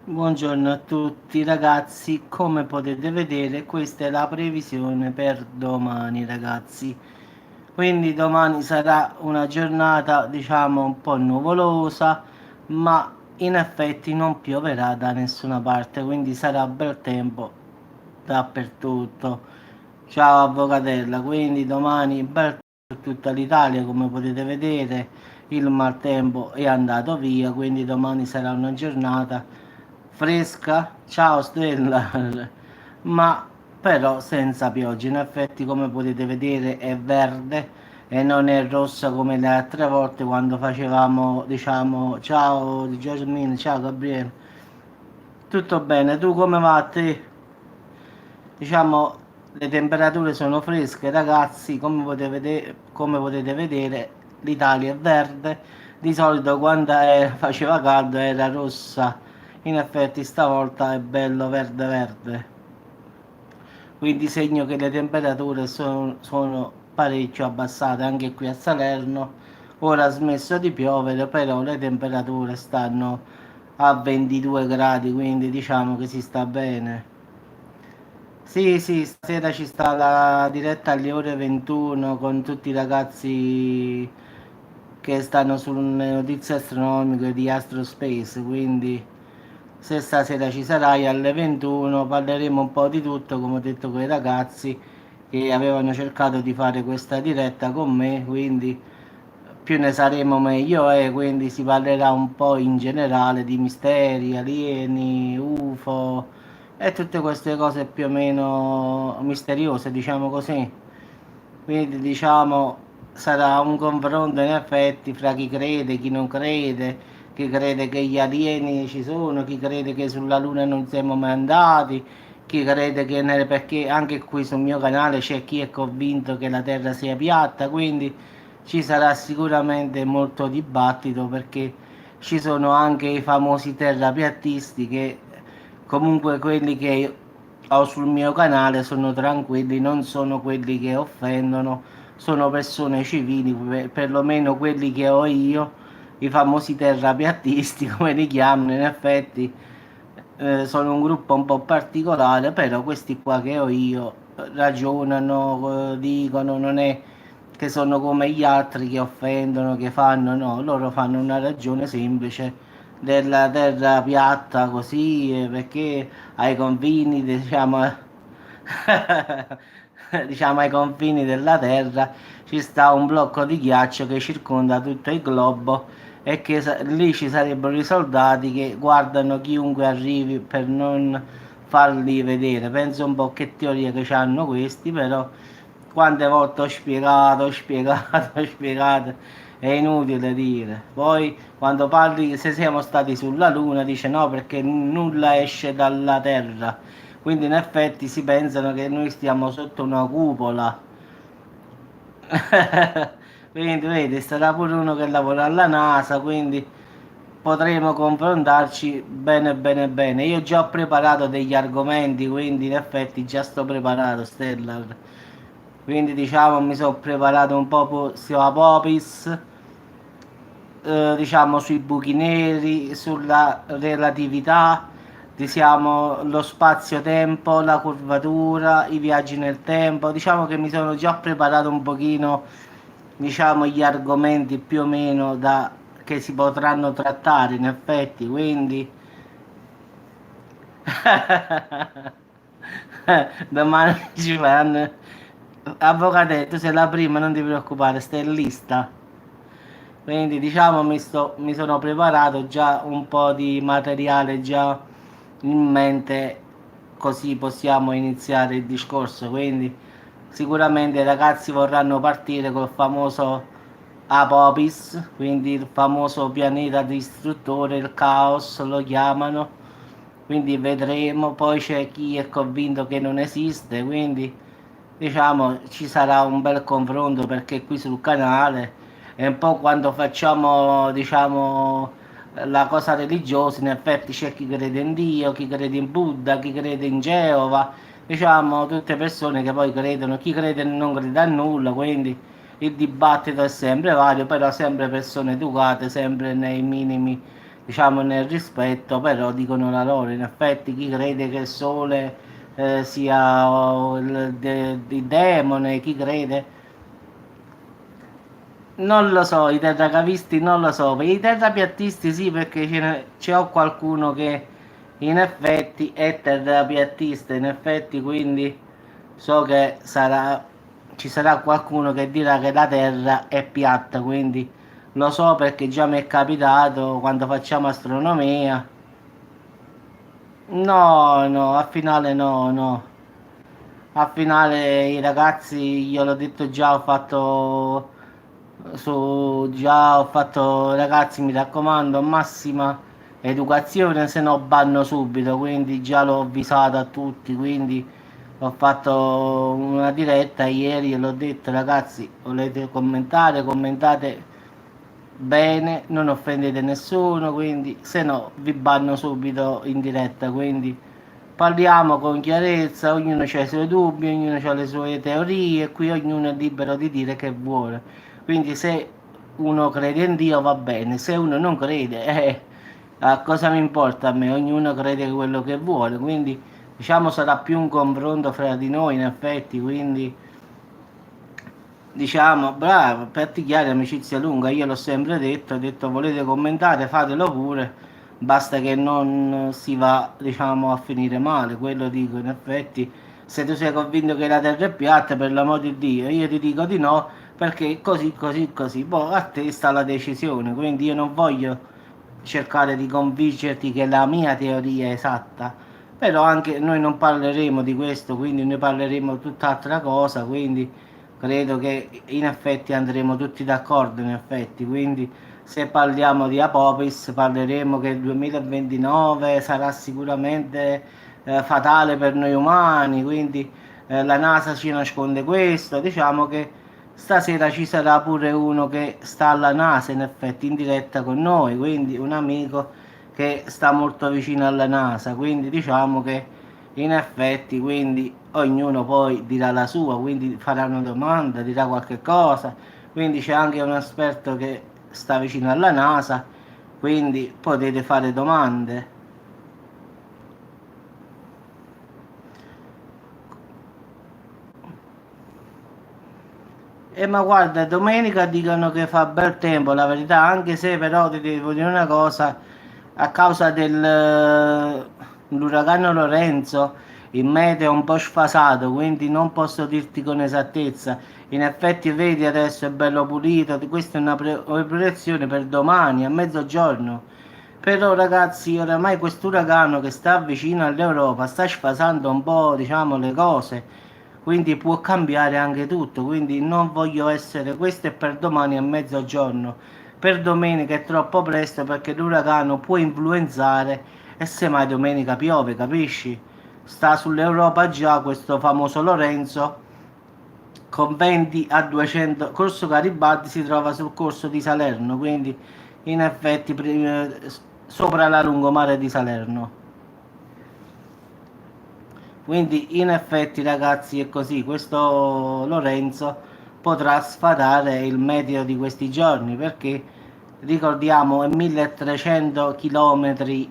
Buongiorno a tutti ragazzi, come potete vedere questa è la previsione per domani ragazzi. Quindi domani sarà una giornata diciamo un po' nuvolosa, ma in effetti non pioverà da nessuna parte, quindi sarà bel tempo dappertutto. Ciao Avvocatella, quindi domani bel tempo per tutta l'Italia come potete vedere, il maltempo è andato via, quindi domani sarà una giornata fresca, ciao Stella, ma però senza pioggia. In effetti, come potete vedere, è verde e non è rossa come le altre volte quando facevamo, diciamo, ciao Jasmine, ciao Gabriele. Tutto bene, tu come va a te? Diciamo, le temperature sono fresche, ragazzi, come potete vedere, l'Italia è verde. Di solito quando faceva caldo era rossa, in effetti stavolta è bello verde verde. Quindi segno che le temperature sono parecchio abbassate anche qui a Salerno. Ora ha smesso di piovere, però le temperature stanno a 22 gradi, quindi diciamo che si sta bene. Sì, sì, stasera ci sta la diretta alle ore 21 con tutti i ragazzi che stanno sulle notizie astronomiche di Astrospace, quindi se stasera ci sarai alle 21 parleremo un po' di tutto, come ho detto con i ragazzi che avevano cercato di fare questa diretta con me, quindi più ne saremo meglio è, quindi si parlerà un po' in generale di misteri, alieni, UFO e tutte queste cose più o meno misteriose, diciamo così. Quindi diciamo sarà un confronto in effetti fra chi crede, chi non crede, chi crede che gli alieni ci sono, chi crede che sulla Luna non siamo mai andati, chi crede che perché anche qui sul mio canale c'è chi è convinto che la Terra sia piatta, quindi ci sarà sicuramente molto dibattito perché ci sono anche i famosi terrapiattisti che comunque quelli che ho sul mio canale sono tranquilli, non sono quelli che offendono, sono persone civili, perlomeno quelli che ho io, i famosi terrapiattisti come li chiamano in effetti sono un gruppo un po' particolare, però questi qua che ho io ragionano, dicono, non è che sono come gli altri che offendono, che fanno, no, loro fanno una ragione semplice della terra piatta così, perché ai confini, diciamo, diciamo ai confini della terra ci sta un blocco di ghiaccio che circonda tutto il globo e che lì ci sarebbero i soldati che guardano chiunque arrivi per non farli vedere. Penso un po' che teoria che hanno questi, però quante volte ho spiegato, ho spiegato, ho spiegato, è inutile dire. Poi quando parli se siamo stati sulla Luna dice no perché nulla esce dalla Terra. Quindi in effetti si pensano che noi stiamo sotto una cupola. Quindi vedi, sarà pure uno che lavora alla NASA, quindi potremo confrontarci bene bene bene. Io già ho preparato degli argomenti, quindi in effetti già sto preparato, Stellar. Quindi diciamo mi sono preparato un po' sulla Popis, diciamo sui buchi neri, sulla relatività, diciamo lo spazio-tempo, la curvatura, i viaggi nel tempo. Diciamo che mi sono già preparato un pochino, diciamo, gli argomenti più o meno da, che si potranno trattare in effetti, quindi domani ci fanno. Avvocato, tu sei la prima, non ti preoccupare, stai in lista. Quindi diciamo mi sono preparato già un po' di materiale già in mente, così possiamo iniziare il discorso. Quindi sicuramente i ragazzi vorranno partire col famoso Apopis, quindi il famoso pianeta distruttore, il caos lo chiamano. Quindi vedremo, poi c'è chi è convinto che non esiste, quindi diciamo ci sarà un bel confronto perché qui sul canale è un po' quando facciamo, diciamo, la cosa religiosa, in effetti c'è chi crede in Dio, chi crede in Buddha, chi crede in Geova, diciamo tutte persone che poi credono, chi crede e non crede a nulla, quindi il dibattito è sempre vario, però sempre persone educate, sempre nei minimi diciamo nel rispetto, però dicono la loro. In effetti chi crede che il sole sia il demone, chi crede... Non lo so, i terracavisti non lo so, i terrapiattisti sì perché c'è ho qualcuno che in effetti è terrapiattista, in effetti quindi so che ci sarà qualcuno che dirà che la terra è piatta, quindi lo so perché già mi è capitato quando facciamo astronomia. No, no, a finale no, no. A finale i ragazzi, gliel'ho detto già, già ho fatto, ragazzi, mi raccomando, massima educazione, se no banno subito, quindi già l'ho avvisato a tutti, quindi ho fatto una diretta ieri e l'ho detto, ragazzi, volete commentare, commentate bene, non offendete nessuno, quindi se no vi banno subito in diretta, quindi parliamo con chiarezza, ognuno ha i suoi dubbi, ognuno ha le sue teorie, qui ognuno è libero di dire che vuole. Quindi se uno crede in Dio va bene, se uno non crede, a cosa mi importa a me? Ognuno crede quello che vuole, quindi diciamo sarà più un confronto fra di noi in effetti, quindi diciamo bravo, per chiari amicizia lunga, io l'ho sempre detto, ho detto volete commentare, fatelo pure, basta che non si va diciamo a finire male, quello dico in effetti, se tu sei convinto che la terra è piatta, per l'amor di Dio, io ti dico di no, perché così, così, così, poi a te sta la decisione, quindi io non voglio cercare di convincerti che la mia teoria è esatta, però anche noi non parleremo di questo, quindi ne parleremo tutt'altra cosa, quindi credo che in effetti andremo tutti d'accordo, in effetti, quindi se parliamo di Apocalisse parleremo che il 2029 sarà sicuramente fatale per noi umani, quindi la NASA ci nasconde questo, diciamo che stasera ci sarà pure uno che sta alla NASA in effetti in diretta con noi, quindi un amico che sta molto vicino alla NASA, quindi diciamo che in effetti quindi ognuno poi dirà la sua, quindi farà una domanda, dirà qualche cosa, quindi c'è anche un esperto che sta vicino alla NASA, quindi potete fare domande. Ma guarda, domenica dicono che fa bel tempo, la verità, anche se però ti devo dire una cosa, a causa dell'uragano Lorenzo, il meteo è un po' sfasato, quindi non posso dirti con esattezza. In effetti vedi adesso è bello pulito, questa è una proiezione per domani a mezzogiorno. Però ragazzi, oramai quest'uragano che sta vicino all'Europa sta sfasando un po', diciamo, le cose, quindi può cambiare anche tutto, quindi non voglio essere, questo è per domani a mezzogiorno, per domenica è troppo presto perché l'uragano può influenzare e semmai domenica piove, capisci? Sta sull'Europa già questo famoso Lorenzo con 20 a 200, Corso Garibaldi si trova sul corso di Salerno, quindi in effetti sopra la lungomare di Salerno. Quindi in effetti ragazzi è così, questo Lorenzo potrà sfatare il meteo di questi giorni perché ricordiamo è 1300 km di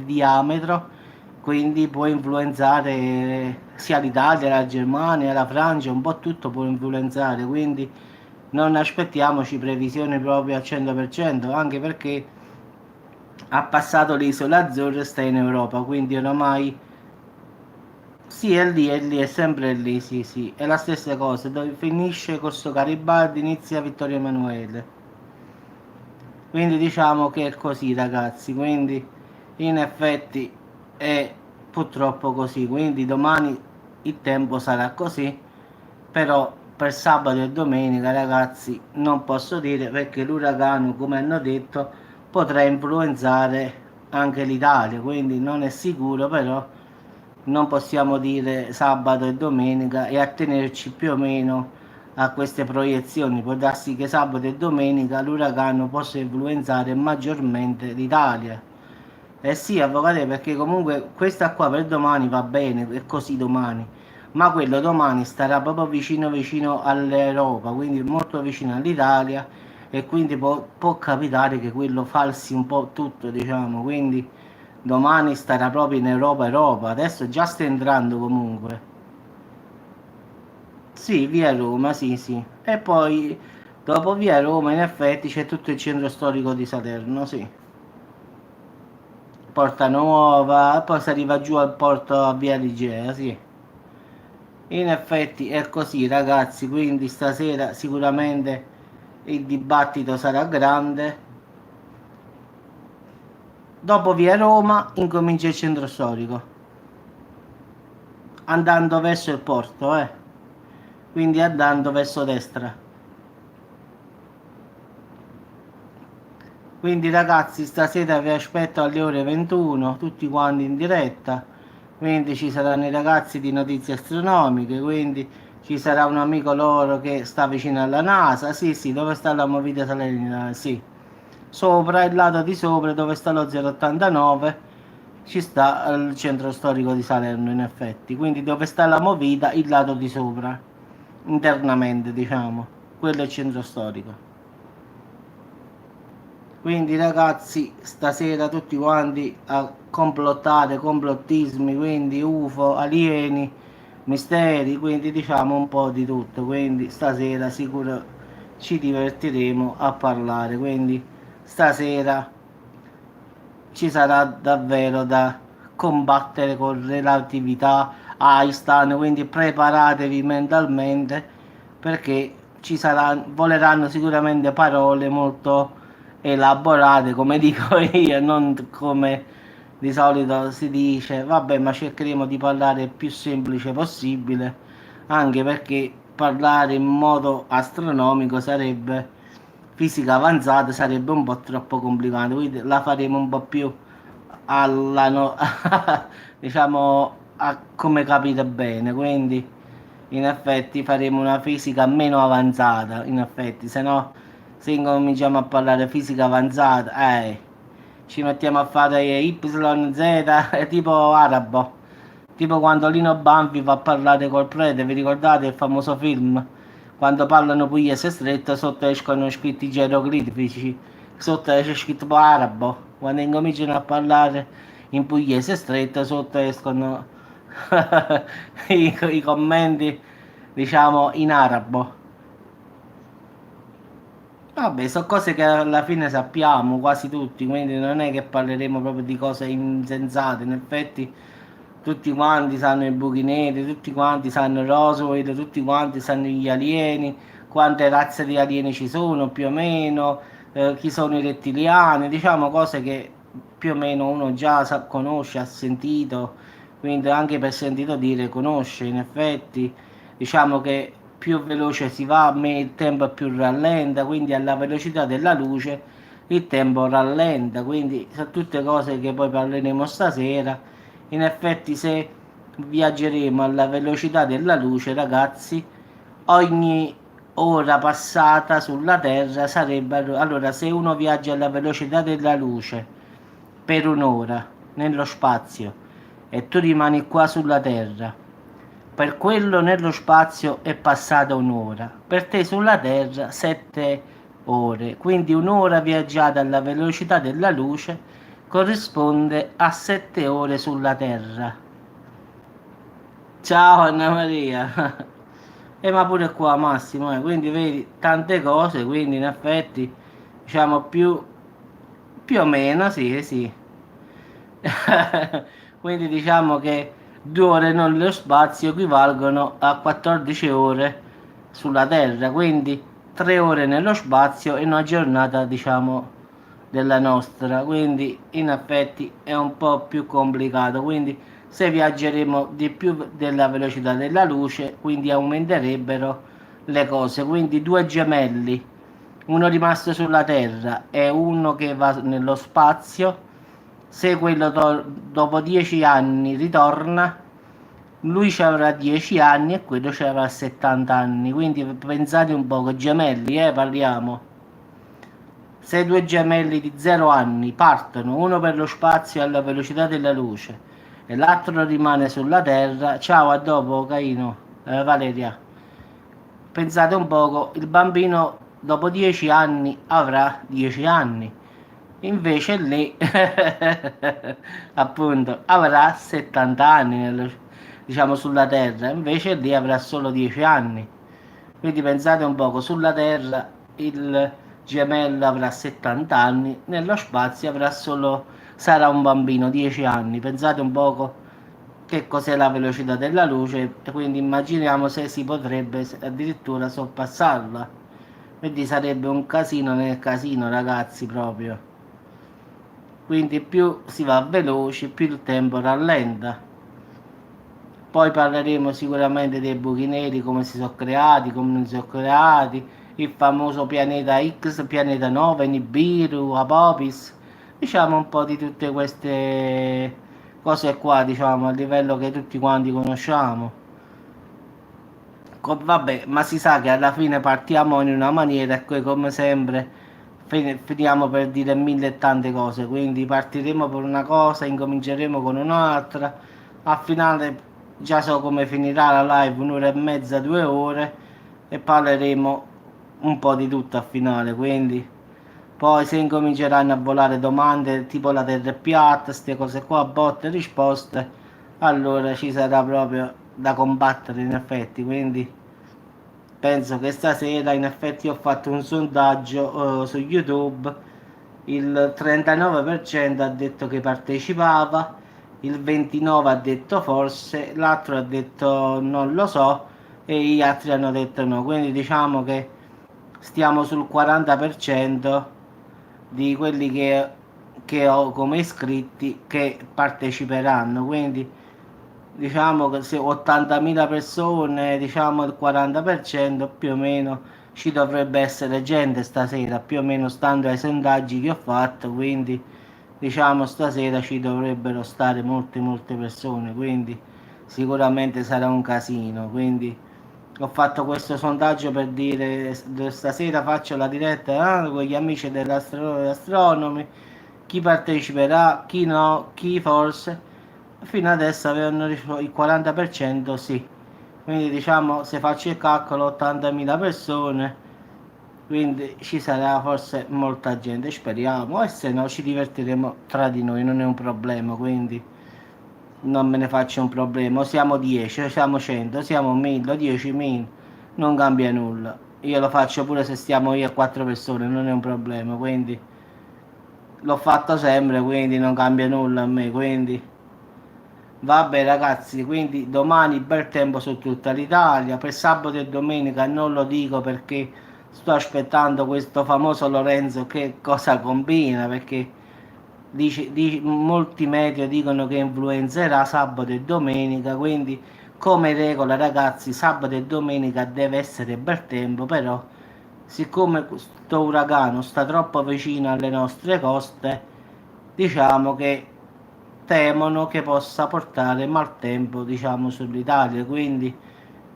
diametro, quindi può influenzare sia l'Italia, la Germania, la Francia, un po' tutto può influenzare, quindi non aspettiamoci previsioni proprio al 100%, anche perché ha passato l'isola Azzurra e sta in Europa, quindi oramai sì, è lì, è sempre lì, sì, sì, è la stessa cosa, dove finisce Corso Garibaldi, inizia Vittorio Emanuele. Quindi diciamo che è così, ragazzi, quindi in effetti è purtroppo così, quindi domani il tempo sarà così, però per sabato e domenica, ragazzi, non posso dire perché l'uragano, come hanno detto, potrà influenzare anche l'Italia, quindi non è sicuro, però non possiamo dire sabato e domenica e attenerci più o meno a queste proiezioni. Può darsi che sabato e domenica l'uragano possa influenzare maggiormente l'Italia. Eh sì, avvocate, perché comunque questa qua per domani va bene, è così domani, ma quello domani starà proprio vicino vicino all'Europa, quindi molto vicino all'Italia e quindi può capitare che quello falsi un po' tutto, diciamo, quindi domani starà proprio in Europa, adesso già sta entrando comunque. Sì, via Roma, sì, sì. E poi dopo via Roma in effetti c'è tutto il centro storico di Salerno, sì. Porta Nuova, poi si arriva giù al porto a via Ligea, sì. In effetti è così, ragazzi, quindi stasera sicuramente il dibattito sarà grande. Dopo via Roma incomincia il centro storico, andando verso il porto, quindi andando verso destra. Quindi ragazzi, stasera vi aspetto alle ore 21, tutti quanti in diretta. Quindi ci saranno i ragazzi di notizie astronomiche, quindi ci sarà un amico loro che sta vicino alla NASA. Sì, sì, dove sta la movida salernitana? Sì. Sopra, il lato di sopra, dove sta lo 089, ci sta il centro storico di Salerno, in effetti. Quindi dove sta la movida, il lato di sopra, internamente, diciamo. Quello è il centro storico. Quindi ragazzi, stasera tutti quanti a complottare, complottismi, quindi UFO, alieni, misteri, quindi diciamo un po' di tutto. Quindi stasera sicuro ci divertiremo a parlare. Quindi stasera ci sarà davvero da combattere con relatività Einstein, quindi preparatevi mentalmente perché voleranno sicuramente parole molto elaborate, come dico io, non come di solito si dice. Vabbè, ma cercheremo di parlare il più semplice possibile, anche perché parlare in modo astronomico sarebbe fisica avanzata, sarebbe un po' troppo complicato, quindi la faremo un po' più alla diciamo a come capite bene, quindi in effetti faremo una fisica meno avanzata, in effetti, se no se incominciamo a parlare fisica avanzata, ci mettiamo a fare YZ, è tipo arabo. Tipo quando Lino Banfi va a parlare col prete, vi ricordate il famoso film? Quando parlano pugliese stretto, sotto escono scritti geroglifici, sotto c'è scritto arabo. Quando incominciano a parlare in pugliese stretto, sotto escono i commenti, diciamo, in arabo. Vabbè, sono cose che alla fine sappiamo quasi tutti, quindi non è che parleremo proprio di cose insensate. In effetti, tutti quanti sanno i buchi neri, tutti quanti sanno Roswell, tutti quanti sanno gli alieni, quante razze di alieni ci sono più o meno, chi sono i rettiliani, diciamo cose che più o meno uno già conosce, ha sentito, quindi anche per sentito dire conosce. In effetti, diciamo che più veloce si va, il tempo più rallenta, quindi alla velocità della luce il tempo rallenta, quindi sono tutte cose che poi parleremo stasera. In effetti se viaggeremo alla velocità della luce, ragazzi, ogni ora passata sulla Terra sarebbe, allora se uno viaggia alla velocità della luce per un'ora nello spazio e tu rimani qua sulla Terra, per quello nello spazio è passata un'ora, per te sulla Terra 7 ore, quindi un'ora viaggiata alla velocità della luce corrisponde a 7 ore sulla Terra. Ciao Anna Maria. Ma pure qua Massimo, quindi vedi tante cose, quindi in effetti diciamo più o meno, sì, sì. Quindi diciamo che 2 ore nello spazio equivalgono a 14 ore sulla Terra, quindi 3 ore nello spazio e una giornata, diciamo, della nostra. Quindi in effetti è un po' più complicato. Quindi se viaggeremo di più della velocità della luce, quindi aumenterebbero le cose. Quindi due gemelli, uno rimasto sulla Terra e uno che va nello spazio, se quello dopo 10 anni ritorna, lui ci avrà 10 anni e quello ci avrà 70 anni. Quindi pensate un po', gemelli, parliamo. Se due gemelli di 0 anni partono, uno per lo spazio alla velocità della luce e l'altro rimane sulla Terra, ciao, a dopo, Caino, Valeria. Pensate un poco, il bambino dopo 10 anni avrà 10 anni, invece lei appunto avrà 70 anni diciamo sulla Terra, invece lei avrà solo 10 anni. Quindi pensate un poco, sulla Terra il gemello avrà 70 anni, nello spazio sarà un bambino, 10 anni. Pensate un poco che cos'è la velocità della luce e quindi immaginiamo se si potrebbe addirittura sorpassarla. Quindi sarebbe un casino nel casino, ragazzi, proprio. Quindi più si va veloci, più il tempo rallenta. Poi parleremo sicuramente dei buchi neri, come si sono creati, come non si sono creati, il famoso pianeta X, pianeta 9, Nibiru, Apopis, diciamo un po' di tutte queste cose qua, diciamo, a livello che tutti quanti conosciamo. Vabbè, ma si sa che alla fine partiamo in una maniera e poi come sempre finiamo per dire mille e tante cose, quindi partiremo per una cosa, incominceremo con un'altra, al finale già so come finirà la live, un'ora e mezza, 2 ore e parleremo un po' di tutto al finale, quindi poi se incominceranno a volare domande tipo la terra è piatta, queste cose qua, botte e risposte, allora ci sarà proprio da combattere in effetti, quindi penso che stasera in effetti ho fatto un sondaggio su YouTube, il 39% ha detto che partecipava, il 29% ha detto forse, l'altro ha detto non lo so e gli altri hanno detto no, quindi diciamo che stiamo sul 40% di quelli che ho come iscritti che parteciperanno, quindi diciamo che se 80.000 persone, diciamo il 40% più o meno ci dovrebbe essere gente stasera, più o meno stando ai sondaggi che ho fatto, quindi diciamo stasera ci dovrebbero stare molte persone, quindi sicuramente sarà un casino, quindi ho fatto questo sondaggio per dire stasera faccio la diretta con gli amici dell'astronomi, chi parteciperà, chi no, chi forse. Fino adesso avevano risposto il 40% sì. Quindi diciamo se faccio il calcolo 80.000 persone, quindi ci sarà forse molta gente, speriamo, e se no ci divertiremo tra di noi, non è un problema, quindi non me ne faccio un problema, o siamo 10, o siamo 100, o siamo 1000, o 10.000, non cambia nulla. Io lo faccio pure se stiamo io e 4 persone, non è un problema, quindi l'ho fatto sempre, quindi non cambia nulla a me, quindi vabbè ragazzi, quindi domani bel tempo su tutta l'Italia, per sabato e domenica non lo dico perché sto aspettando questo famoso Lorenzo che cosa combina, perché molti media dicono che influenzerà sabato e domenica, quindi come regola ragazzi sabato e domenica deve essere bel tempo, però siccome questo uragano sta troppo vicino alle nostre coste, diciamo che temono che possa portare maltempo diciamo sull'Italia, quindi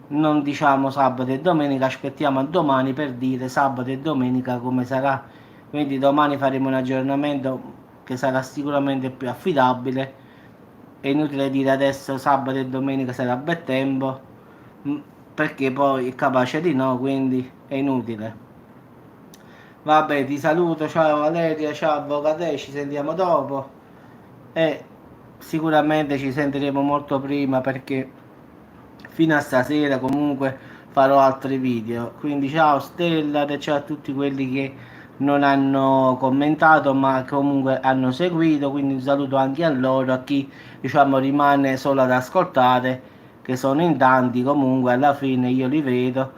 non diciamo sabato e domenica, aspettiamo a domani per dire sabato e domenica come sarà, quindi domani faremo un aggiornamento che sarà sicuramente più affidabile. È inutile dire adesso sabato e domenica sarà bel tempo perché poi è capace di no, quindi è inutile. Vabbè, ti saluto, ciao Valeria, ciao Avvocate, ci sentiamo dopo e sicuramente ci sentiremo molto prima perché fino a stasera comunque farò altri video. Quindi ciao Stella e ciao a tutti quelli che non hanno commentato ma comunque hanno seguito, quindi un saluto anche a loro, a chi diciamo rimane solo ad ascoltare, che sono in tanti comunque alla fine io li vedo,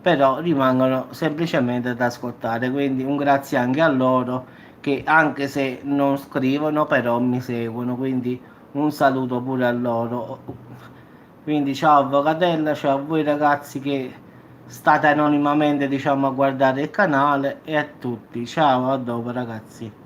però rimangono semplicemente ad ascoltare, quindi un grazie anche a loro che anche se non scrivono però mi seguono, quindi un saluto pure a loro. Quindi ciao Avvocatella, ciao a voi ragazzi che state anonimamente diciamo a guardare il canale e a tutti, ciao, a dopo ragazzi.